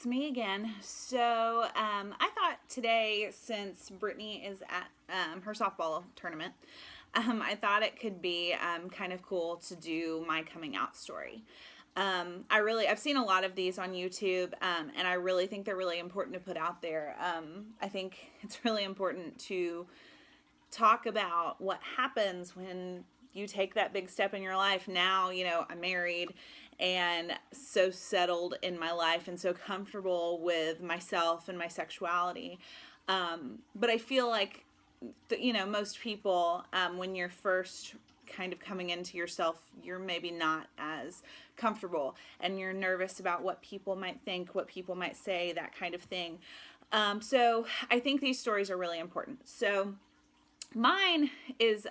it's me again. So I thought today, since Brittany is at her softball tournament, I thought it could be kind of cool to do my coming out story. I've seen a lot of these on YouTube, and I really think they're really important to put out there. I think it's really important to talk about what happens when you take that big step in your life. Now, I'm married and so settled in my life and so comfortable with myself and my sexuality. But I feel like, most people, when you're first kind of coming into yourself, you're maybe not as comfortable and you're nervous about what people might think, what people might say, that kind of thing. So I think these stories are really important. So mine is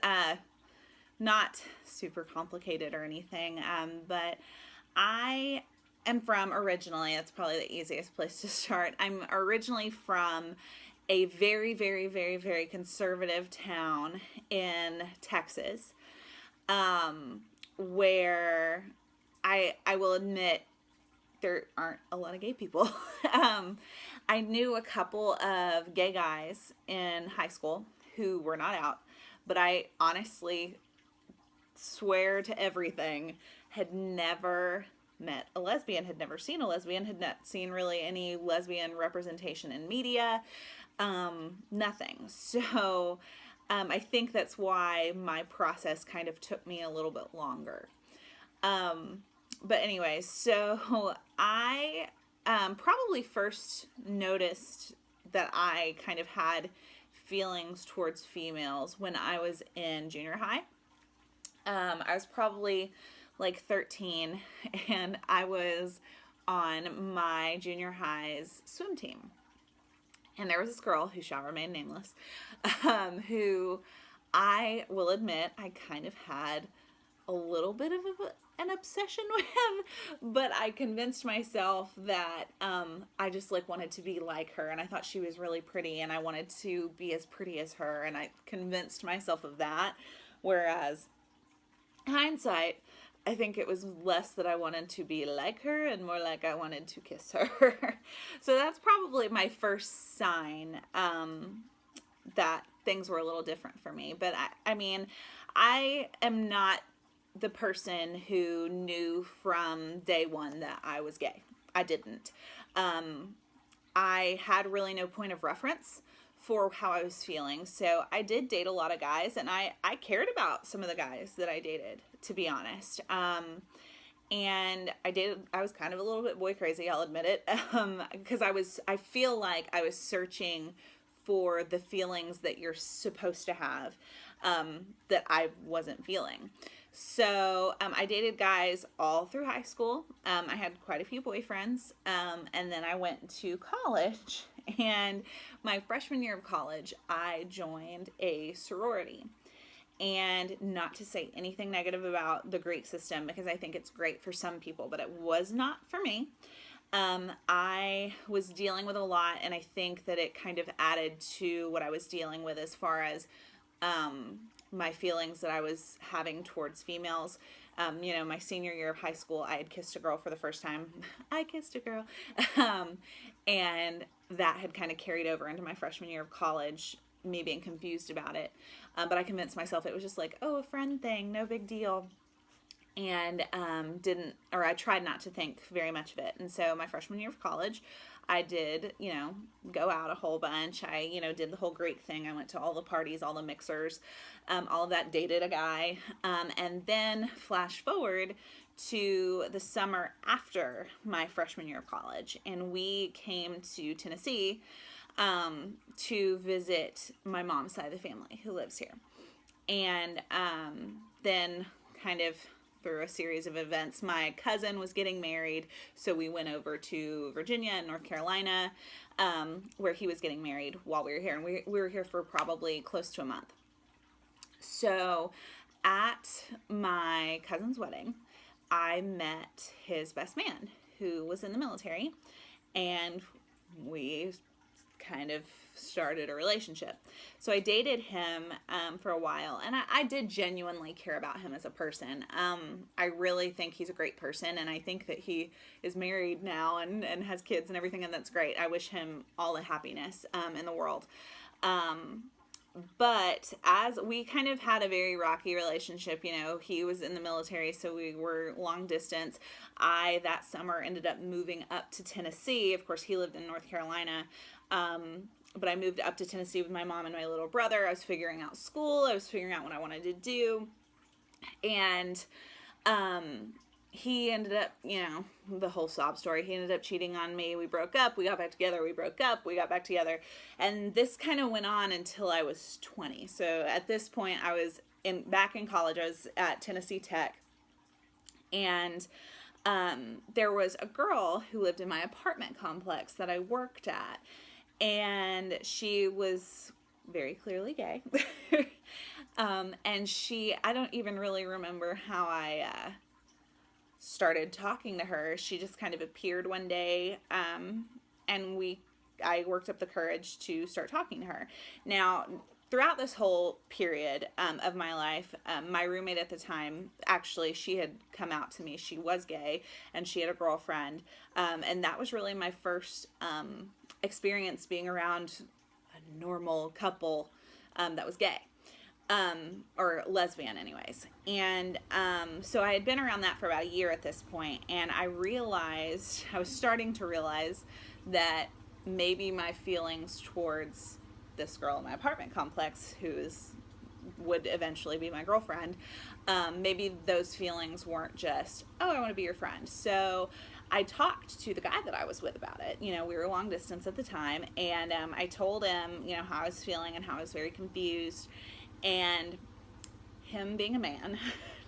not super complicated or anything, but I am from originally, that's probably the easiest place to start. I'm originally from a very, very, very, very conservative town in Texas, where I will admit there aren't a lot of gay people. I knew a couple of gay guys in high school who were not out, but I honestly swear to everything, had never met a lesbian, had never seen a lesbian, had not seen really any lesbian representation in media, nothing. So I think that's why my process kind of took me a little bit longer. But anyways, so I probably first noticed that I kind of had feelings towards females when I was in junior high. I was probably like 13, and I was on my junior high's swim team. And there was this girl, who shall remain nameless, who I will admit I kind of had a little bit of an obsession with, but I convinced myself that I just wanted to be like her, and I thought she was really pretty, and I wanted to be as pretty as her, and I convinced myself of that. Whereas hindsight, I think it was less that I wanted to be like her and more like I wanted to kiss her. So that's probably my first sign that things were a little different for me. But I mean, I am not the person who knew from day one that I was gay. I didn't. I had really no point of reference for how I was feeling. So I did date a lot of guys, and I cared about some of the guys that I dated, to be honest. And I was kind of a little bit boy crazy, I'll admit it. Because I feel like I was searching for the feelings that you're supposed to have, that I wasn't feeling. So I dated guys all through high school. I had quite a few boyfriends. And then I went to college. And my freshman year of college, I joined a sorority. And not to say anything negative about the Greek system, because I think it's great for some people, but it was not for me. I was dealing with a lot, and I think that it kind of added to what I was dealing with as far as my feelings that I was having towards females. My senior year of high school, I had kissed a girl for the first time. I kissed a girl. And that had kind of carried over into my freshman year of college, me being confused about it. But I convinced myself it was just a friend thing, no big deal. And I tried not to think very much of it. And so my freshman year of college, I did, go out a whole bunch. I, did the whole Greek thing. I went to all the parties, all the mixers, all of that, dated a guy. And then flash forward to the summer after my freshman year of college. And we came to Tennessee to visit my mom's side of the family who lives here. And then kind of through a series of events, my cousin was getting married, so we went over to Virginia and North Carolina, where he was getting married while we were here, and we were here for probably close to a month. So at my cousin's wedding, I met his best man, who was in the military, and we kind of started a relationship. So I dated him for a while, and I did genuinely care about him as a person. I really think he's a great person, and I think that he is married now and has kids and everything, and that's great. I wish him all the happiness in the world. But as we kind of had a very rocky relationship, he was in the military, so we were long distance. I, that summer, ended up moving up to Tennessee. Of course, he lived in North Carolina. But I moved up to Tennessee with my mom and my little brother. I was figuring out school. I was figuring out what I wanted to do. And he ended up, the whole sob story, he ended up cheating on me. We broke up. We got back together. We broke up. We got back together. And this kind of went on until I was 20. So at this point, I was back in college. I was at Tennessee Tech. And there was a girl who lived in my apartment complex that I worked at. And she was very clearly gay. And I don't even really remember how I started talking to her. She just kind of appeared one day, and I worked up the courage to start talking to her. Now, throughout this whole period of my life, my roommate at the time, actually, she had come out to me. She was gay, and she had a girlfriend, and that was really my first experience being around a normal couple that was gay. Or lesbian anyways. And so I had been around that for about a year at this point, and I was starting to realize that maybe my feelings towards this girl in my apartment complex, would eventually be my girlfriend, maybe those feelings weren't just, oh, I want to be your friend. So I talked to the guy that I was with about it. We were long distance at the time, and I told him, how I was feeling and how I was very confused. And him being a man,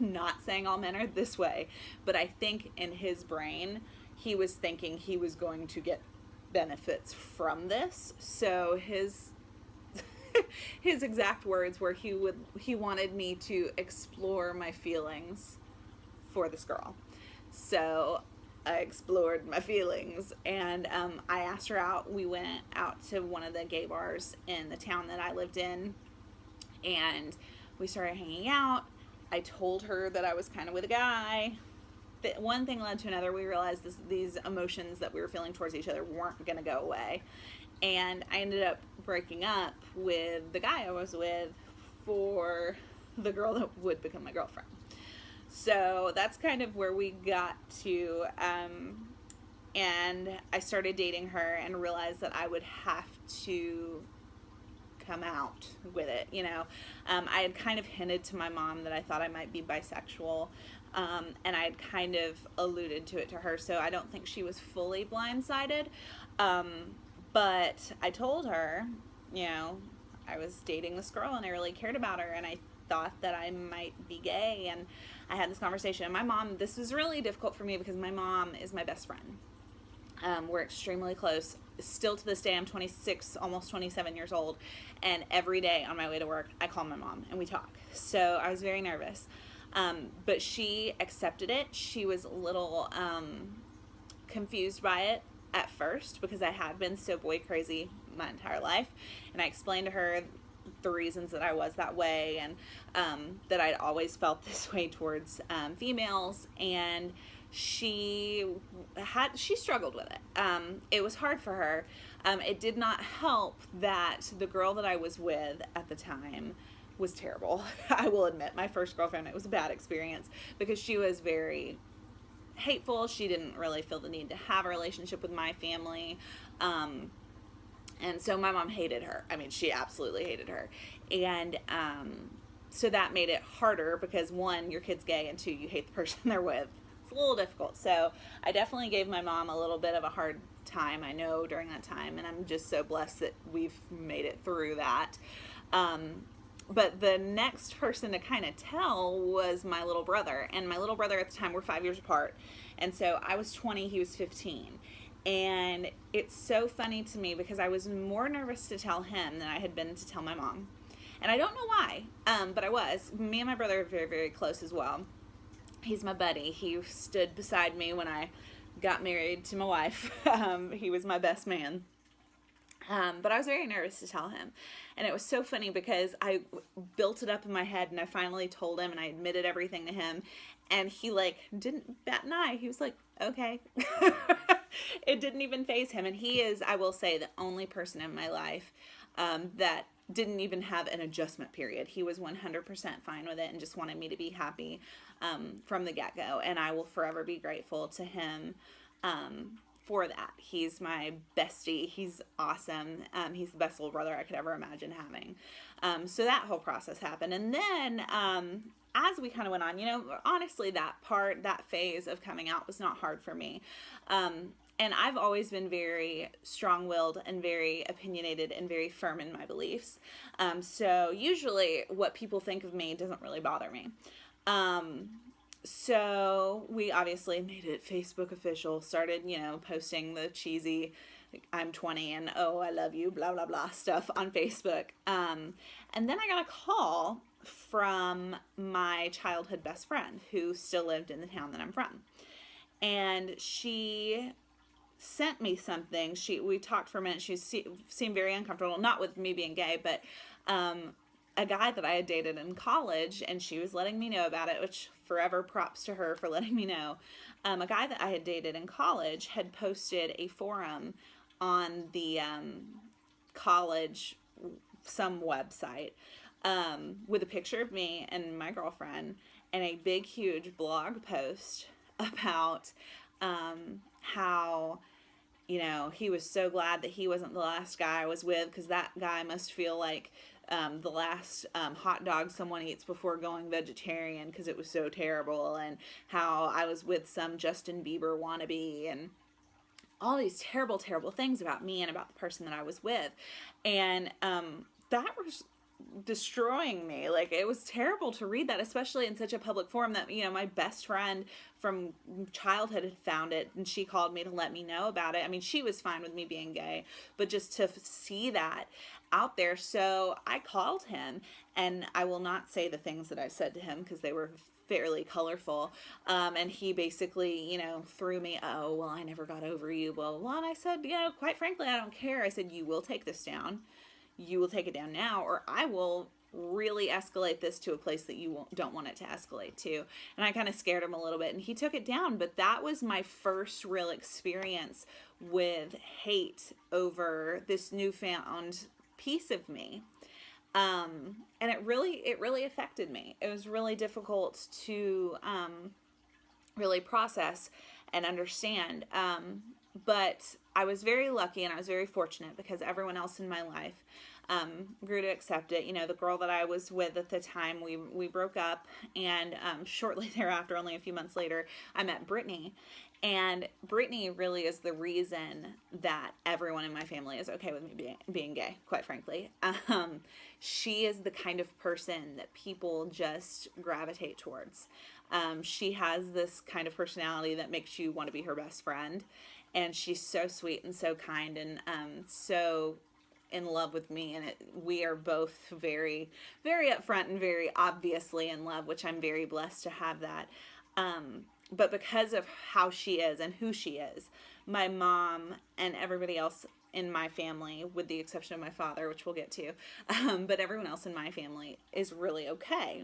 not saying all men are this way, but I think in his brain, he was thinking he was going to get benefits from this. So his exact words were he wanted me to explore my feelings for this girl. So I explored my feelings, and I asked her out. We went out to one of the gay bars in the town that I lived in, and we started hanging out. I told her that I was kind of with a guy. One thing led to another. We realized these emotions that we were feeling towards each other weren't going to go away. And I ended up breaking up with the guy I was with for the girl that would become my girlfriend. So that's kind of where we got to. And I started dating her and realized that I would have to come out with it. I had kind of hinted to my mom that I thought I might be bisexual, and I had kind of alluded to it to her, so I don't think she was fully blindsided, but I told her, I was dating this girl and I really cared about her, and I thought that I might be gay, and I had this conversation. And my mom, this was really difficult for me because my mom is my best friend. We're extremely close. Still to this day, I'm 26, almost 27 years old, and every day on my way to work, I call my mom and we talk. So I was very nervous, but she accepted it. She was a little confused by it at first because I had been so boy crazy my entire life, and I explained to her the reasons that I was that way, and that I'd always felt this way towards females, and she struggled with it. It was hard for her. It did not help that the girl that I was with at the time was terrible. I will admit, my first girlfriend, it was a bad experience because she was very hateful. She didn't really feel the need to have a relationship with my family. And so my mom hated her. I mean, she absolutely hated her. And so that made it harder because, one, your kid's gay, and two, you hate the person they're with. It's a little difficult. So I definitely gave my mom a little bit of a hard time, I know, during that time, and I'm just so blessed that we've made it through that. But the next person to kind of tell was my little brother, and my little brother at the time, we're 5 years apart, and so I was 20, he was 15, and it's so funny to me because I was more nervous to tell him than I had been to tell my mom, and I don't know why, but I was. Me and my brother are very, very close as well. He's my buddy. He stood beside me when I got married to my wife. He was my best man. But I was very nervous to tell him. And it was so funny because I built it up in my head and I finally told him and I admitted everything to him. And he like didn't bat an eye. He was like, okay. It didn't even faze him. And he is, I will say, the only person in my life that didn't even have an adjustment period. He was 100% fine with it and just wanted me to be happy from the get-go. And I will forever be grateful to him for that. He's my bestie. He's awesome. He's the best little brother I could ever imagine having. So that whole process happened. And then as we kind of went on, honestly, that phase of coming out was not hard for me. And I've always been very strong-willed and very opinionated and very firm in my beliefs. So usually what people think of me doesn't really bother me. So we obviously made it Facebook official, started, posting the cheesy, I'm 20 and, oh, I love you, blah, blah, blah stuff on Facebook. And then I got a call from my childhood best friend who still lived in the town that I'm from. And she sent me something. We talked for a minute. She seemed very uncomfortable, not with me being gay, but a guy that I had dated in college, and she was letting me know about it, which forever props to her for letting me know. A guy that I had dated in college had posted a forum on the college, some website, with a picture of me and my girlfriend and a big, huge blog post about how, he was so glad that he wasn't the last guy I was with, because that guy must feel like the last hot dog someone eats before going vegetarian because it was so terrible, and how I was with some Justin Bieber wannabe, and all these terrible, terrible things about me and about the person that I was with. And that was destroying me. Like, it was terrible to read that, especially in such a public forum that, my best friend from childhood had found it, and she called me to let me know about it. I mean, she was fine with me being gay, but just to see that out there. So I called him, and I will not say the things that I said to him because they were fairly colorful. And he basically, threw me, oh, well, I never got over you, blah, blah, blah. And I said, quite frankly, I don't care. I said, you will take this down. You will take it down now, or I will really escalate this to a place that you don't want it to escalate to. And I kind of scared him a little bit, and he took it down. But that was my first real experience with hate over this newfound piece of me. And it really affected me. It was really difficult to really process and understand. But I was very lucky and I was very fortunate because everyone else in my life grew to accept it. The girl that I was with at the time, we broke up, and shortly thereafter, only a few months later, I met Brittany. And Brittany really is the reason that everyone in my family is okay with me being gay, quite frankly. She is the kind of person that people just gravitate towards. She has this kind of personality that makes you want to be her best friend. And she's so sweet and so kind and so in love with me. And we are both very, very upfront and very obviously in love, which I'm very blessed to have that. But because of how she is and who she is, my mom and everybody else in my family, with the exception of my father, which we'll get to, but everyone else in my family is really okay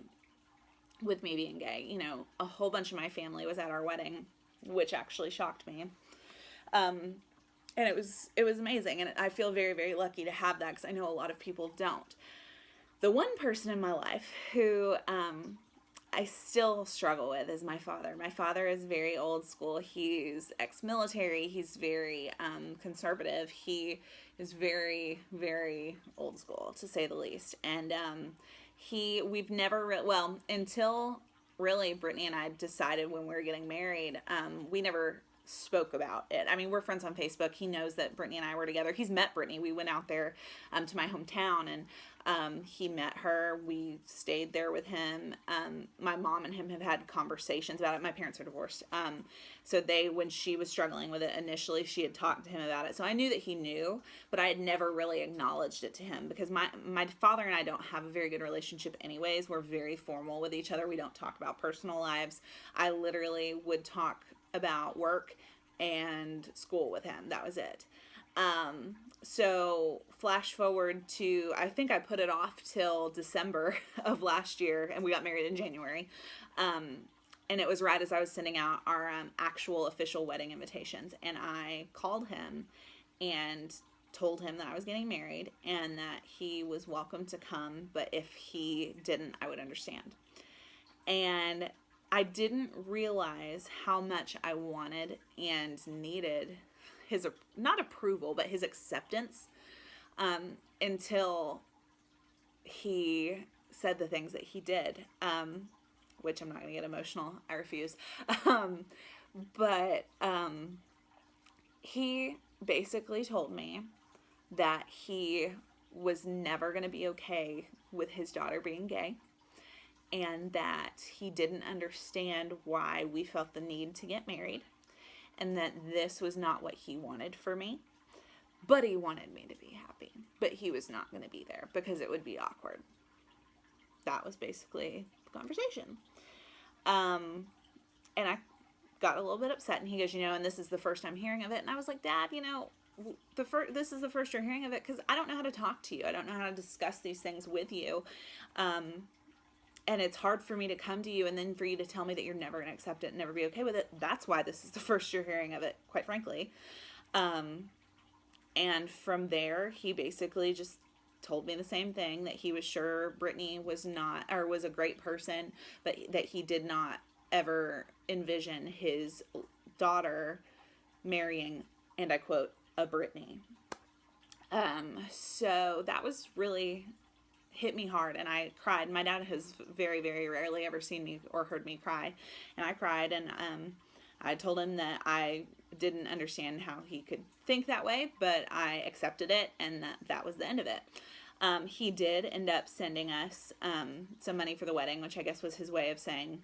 with me being gay. A whole bunch of my family was at our wedding, which actually shocked me. And it was amazing. And I feel very, very lucky to have that because I know a lot of people don't. The one person in my life who I still struggle with is my father. My father is very old school. He's ex-military. He's very conservative. He is very, very old school, to say the least. And we've never, until really Brittany and I decided when we were getting married, we never spoke about it. I mean, we're friends on Facebook. He knows that Brittany and I were together. He's met Brittany. We went out there to my hometown, and he met her. We stayed there with him. My mom and him have had conversations about it. My parents are divorced. So when she was struggling with it initially, she had talked to him about it. So I knew that he knew, but I had never really acknowledged it to him because my father and I don't have a very good relationship anyways. We're very formal with each other. We don't talk about personal lives. I literally would talk about work and school with him. That was it. So flash forward to, I think I put it off till December of last year, and we got married in January. And it was right as I was sending out our actual official wedding invitations, and I called him and told him that I was getting married and that he was welcome to come, but if he didn't, I would understand. And I didn't realize how much I wanted and needed his, not approval, but his acceptance, until he said the things that he did, which I'm not going to get emotional. I refuse. But he basically told me that he was never going to be okay with his daughter being gay, and that he didn't understand why we felt the need to get married, and that this was not what he wanted for me, but he wanted me to be happy, but he was not going to be there because it would be awkward. That was basically the conversation. And I got a little bit upset, and he goes, and this is the first I'm hearing of it. And I was like, Dad, this is the first you're hearing of it because I don't know how to talk to you. I don't know how to discuss these things with you. And it's hard for me to come to you and then for you to tell me that you're never going to accept it and never be okay with it. That's why this is the first you're hearing of it, quite frankly. And from there, he basically just told me the same thing, that he was sure Brittany was not, or was a great person, but that he did not ever envision his daughter marrying, and I quote, a Brittany. So that was really hit me hard, and I cried. My dad has very, very rarely ever seen me or heard me cry, and I cried, and I told him that I didn't understand how he could think that way, but I accepted it, and that was the end of it. He did end up sending us some money for the wedding, which I guess was his way of saying,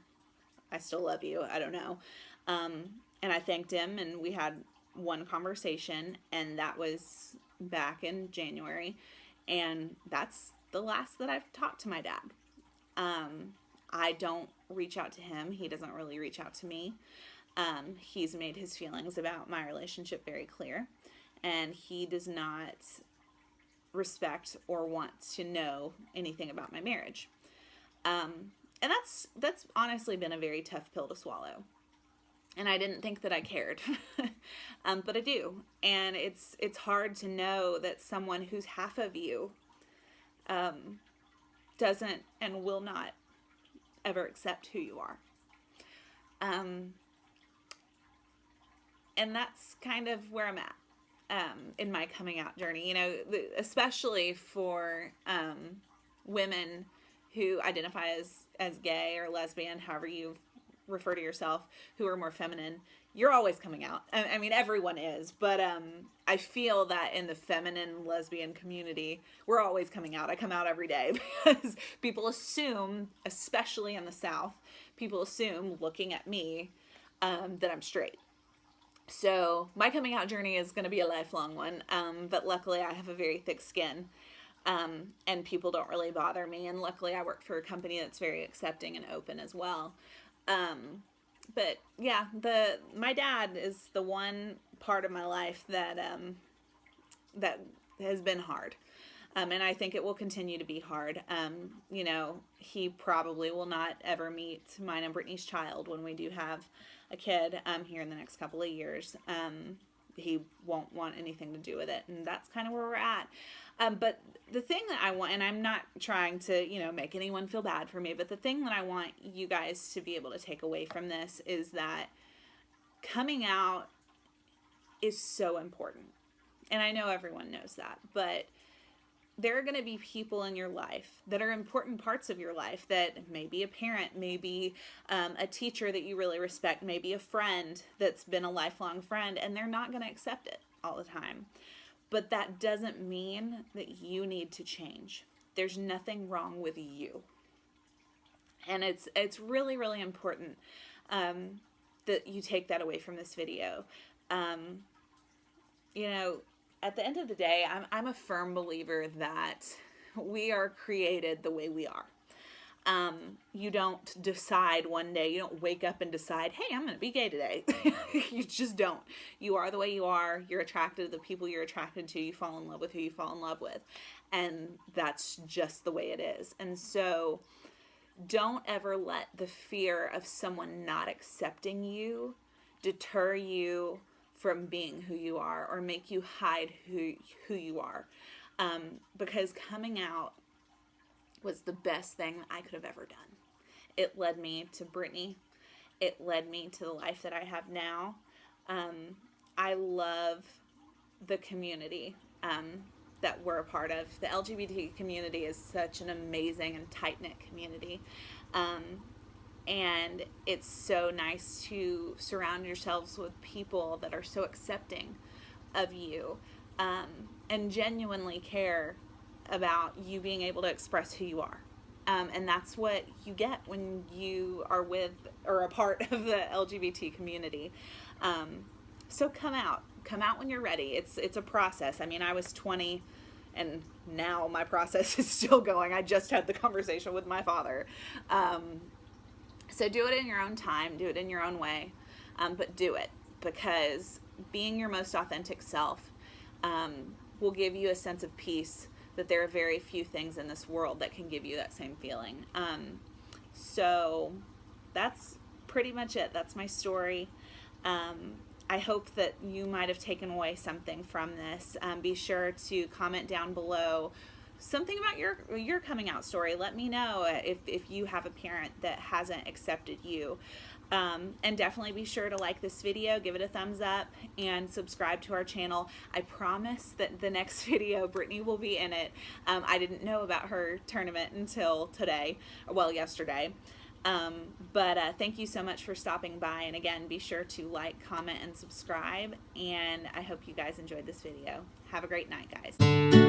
I still love you. I don't know. And I thanked him, and we had one conversation, and that was back in January, and that's the last that I've talked to my dad. I don't reach out to him. He doesn't really reach out to me. He's made his feelings about my relationship very clear, and he does not respect or want to know anything about my marriage. And that's honestly been a very tough pill to swallow. And I didn't think that I cared, but I do. And it's hard to know that someone who's half of you doesn't and will not ever accept who you are. And that's kind of where I'm at in my coming out journey. Especially for women who identify as gay or lesbian, however you refer to yourself, who are more feminine. You're always coming out. I mean, everyone is, but I feel that in the feminine lesbian community, we're always coming out. I come out every day because people assume, especially in the South, people assume, looking at me, that I'm straight. So my coming out journey is going to be a lifelong one, but luckily I have a very thick skin, and people don't really bother me, and luckily I work for a company that's very accepting and open as well. But yeah, my dad is the one part of my life that has been hard. And I think it will continue to be hard. He probably will not ever meet mine and Brittany's child when we do have a kid, here in the next couple of years. He won't want anything to do with it. And that's kind of where we're at. But the thing that I want, and I'm not trying to, make anyone feel bad for me, but the thing that I want you guys to be able to take away from this is that coming out is so important. And I know everyone knows that, but there are going to be people in your life that are important parts of your life, that maybe a parent, maybe a teacher that you really respect, maybe a friend that's been a lifelong friend, and they're not going to accept it all the time. But that doesn't mean that you need to change. There's nothing wrong with you. And it's really, really important that you take that away from this video. At the end of the day, I'm a firm believer that we are created the way we are. You don't decide one day, you don't wake up and decide, hey, I'm going to be gay today. You just don't. You are the way you are. You're attracted to the people you're attracted to. You fall in love with who you fall in love with. And that's just the way it is. And so don't ever let the fear of someone not accepting you deter you from being who you are or make you hide who you are. Because coming out was the best thing I could have ever done. It led me to Brittany. It led me to the life that I have now. I love the community that we're a part of. The LGBT community is such an amazing and tight-knit community. And it's so nice to surround yourselves with people that are so accepting of you and genuinely care about you being able to express who you are. And that's what you get when you are with or a part of the LGBT community. So come out when you're ready. It's a process. I mean, I was 20 and now my process is still going. I just had the conversation with my father. So do it in your own time, do it in your own way, but do it, because being your most authentic self will give you a sense of peace that there are very few things in this world that can give you that same feeling. So that's pretty much it. That's my story. I hope that you might have taken away something from this. Be sure to comment down below something about your coming out story. Let me know if you have a parent that hasn't accepted you. And definitely be sure to like this video, give it a thumbs up, and subscribe to our channel. I promise that the next video, Brittany will be in it. I didn't know about her tournament until today, well, yesterday. But thank you so much for stopping by. And again, be sure to like, comment, and subscribe. And I hope you guys enjoyed this video. Have a great night, guys.